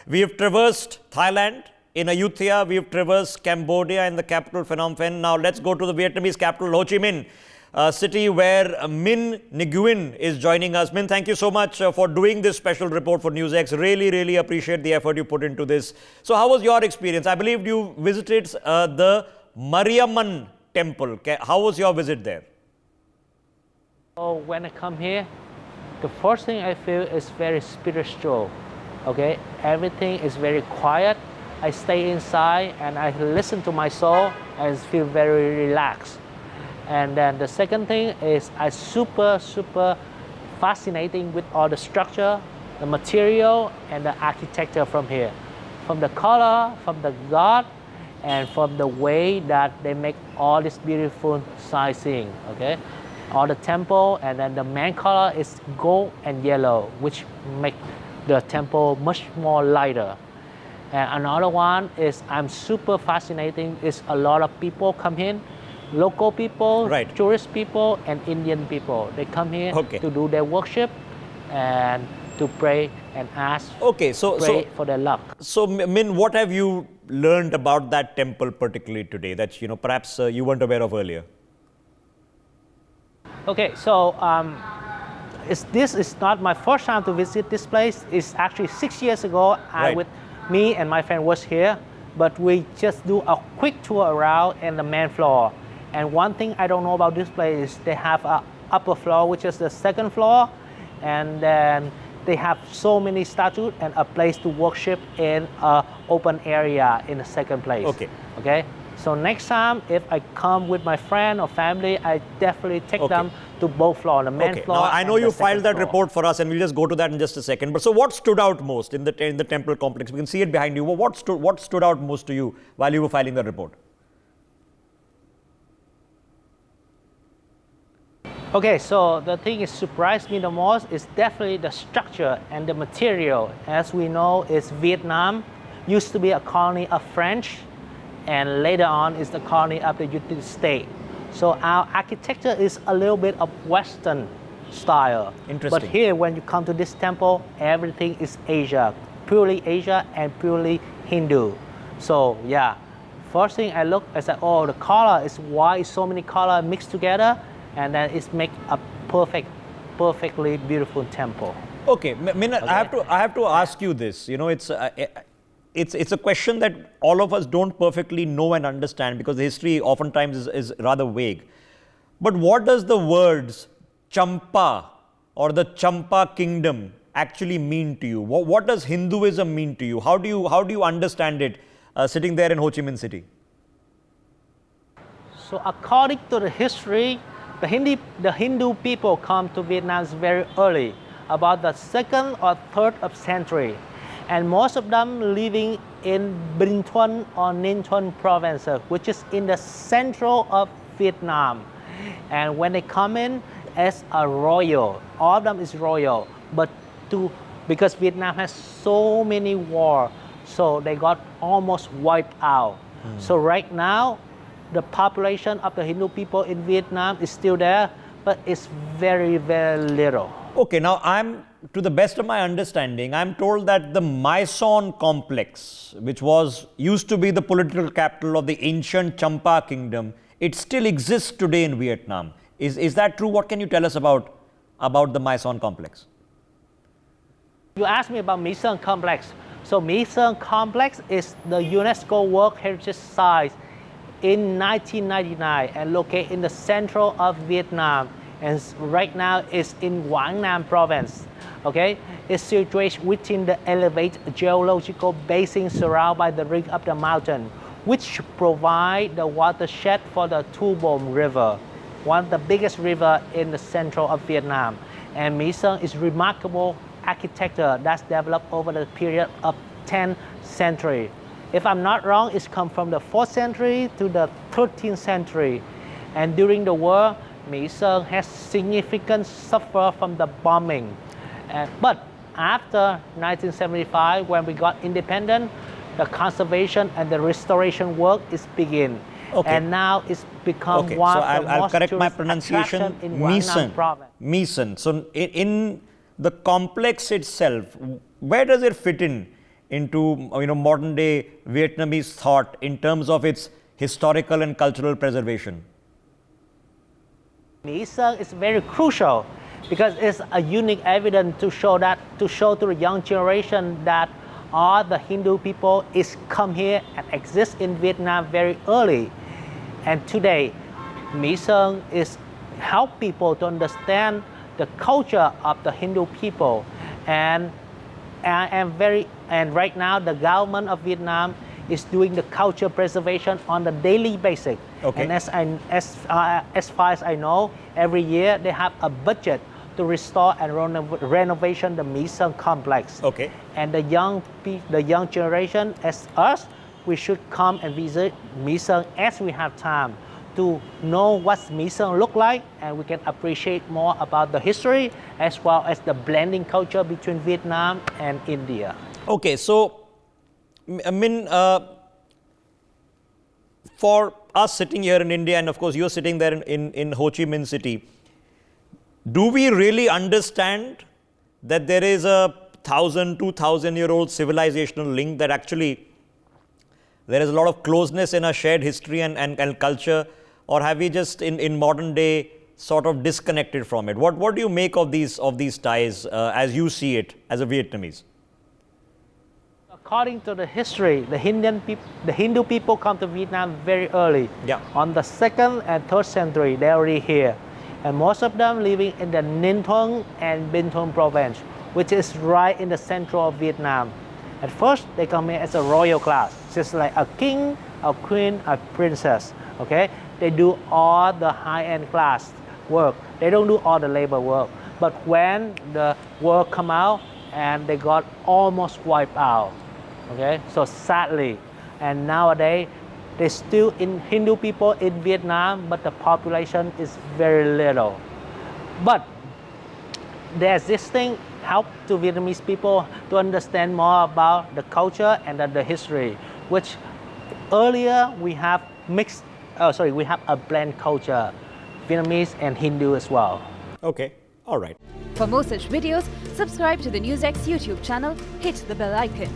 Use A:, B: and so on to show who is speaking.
A: We have traversed Thailand in Ayutthaya. We have traversed Cambodia in the capital Phnom Penh. Now let's go to the Vietnamese capital, Ho Chi Minh, a city where Minh Nguyen is joining us. Minh, thank you so much for doing this special report for NewsX. Really appreciate the effort you put into this. So how was your experience? I believe you visited the Mariamman temple. How was your visit there?
B: So when I come here, the first thing I feel is very spiritual. Okay, everything is very quiet. I stay inside and I listen to my soul and feel very relaxed. And then the second thing is I super fascinating with all the structure, the material, and the architecture from here, from the color, from the god, and from the way that they make all this beautiful sightseeing. Okay, all the temple, and then the main color is gold and yellow, which make the temple much more lighter. And another one is I'm super fascinating is a lot of people come in, local people,
A: right,
B: tourist people, and Indian people. They come here to do their worship and to pray and ask pray for their luck.
A: So Minh, what have you learned about that temple particularly today that perhaps you weren't aware of earlier?
B: Okay, so this is not my first time to visit this place. It's actually 6 years ago. Me and my friend was here, but we just do a quick tour around in the main floor. And one thing I don't know about this place is they have an upper floor, which is the second floor, and then they have so many statues and a place to worship in an open area in the second place. Okay. So next time, if I come with my friend or family, I definitely take them to both floors, the main floor.
A: Now I know you filed that report for us, and we'll just go to that in just a second. But so, what stood out most in the temple complex? We can see it behind you. What stood out most to you while you were filing the report?
B: Okay, so the thing that surprised me the most is definitely the structure and the material. As we know, it's Vietnam used to be a colony of French, and later on is the colony of the United States. So our architecture is a little bit of Western style.
A: Interesting.
B: But here, when you come to this temple, everything is Asia and purely Hindu. So yeah, first thing I look, I said, oh, the color is why so many colors mixed together, and then it's make a perfectly beautiful temple.
A: Okay, Minh, I have to ask you this. It's a question that all of us don't perfectly know and understand because the history oftentimes is rather vague. But what does the words Champa or the Champa kingdom actually mean to you? What does Hinduism mean to you? How do you understand it sitting there in Ho Chi Minh City?
B: So according to the history, the Hindu people come to Vietnam very early, about the 2nd or 3rd of century. And most of them living in Binh Thuan or Ninh Thuan province, which is in the central of Vietnam. And when they come in as a royal, all of them is royal, but because Vietnam has so many wars, so they got almost wiped out. So right now, the population of the Hindu people in Vietnam is still there, but it's very little.
A: Okay, now to the best of my understanding, I'm told that the My Son complex, which used to be the political capital of the ancient Champa kingdom, it still exists today in Vietnam. Is that true? What can you tell us about the My Son complex?
B: You asked me about My Son complex. So My Son complex is the UNESCO World Heritage Site in 1999 and located in the central of Vietnam. And right now it's in Quảng Nam province. Okay, it's situated within the elevated geological basin surrounded by the rim of the mountain, which provide the watershed for the Tu Bom River, one of the biggest river in the central of Vietnam. And My Son is remarkable architecture that's developed over the period of 10th century. If I'm not wrong, it's come from the 4th century to the 13th century. And during the war, My Son has significant suffer from the bombing. But after 1975, when we got independent, the conservation and the restoration work is begin. And now it's become one of the most
A: correct my pronunciation.
B: in Quảng Nam province.
A: My Son. So in the complex itself, where does it fit in into modern day Vietnamese thought in terms of its historical and cultural preservation?
B: My Sơn is very crucial because it's a unique evidence to show to the young generation that all the Hindu people is come here and exist in Vietnam very early. And today, My Sơn is help people to understand the culture of the Hindu people. And right now the government of Vietnam is doing the culture preservation on a daily basis.
A: Okay.
B: And as far as I know, every year they have a budget to restore and renovation the My Sơn complex.
A: Okay.
B: And the young generation as us, we should come and visit My Sơn as we have time to know what My Sơn look like, and we can appreciate more about the history as well as the blending culture between Vietnam and India.
A: Okay, so Min, for us sitting here in India, and of course you're sitting there in Ho Chi Minh City, do we really understand that there is a 1,000, 2,000-year-old civilizational link, that actually there is a lot of closeness in our shared history and culture, or have we just in modern day sort of disconnected from it? What do you make of these ties as you see it as a Vietnamese?
B: According to the history, the Hindu people come to Vietnam very early.
A: Yeah.
B: On the 2nd and 3rd century, they're already here. And most of them living in the Ninh Thuận and Binh Thuận province, which is right in the central of Vietnam. At first, they come here as a royal class, just like a king, a queen, a princess. Okay, they do all the high-end class work. They don't do all the labor work. But when the war come out, and they got almost wiped out. Okay, so sadly, and nowadays, there's still Hindu people in Vietnam, but the population is very little. But the existing help to Vietnamese people to understand more about the culture and the history, which earlier we have we have a blend culture, Vietnamese and Hindu as well.
A: Okay, all right.
C: For more such videos, subscribe to the NewsX YouTube channel, hit the bell icon.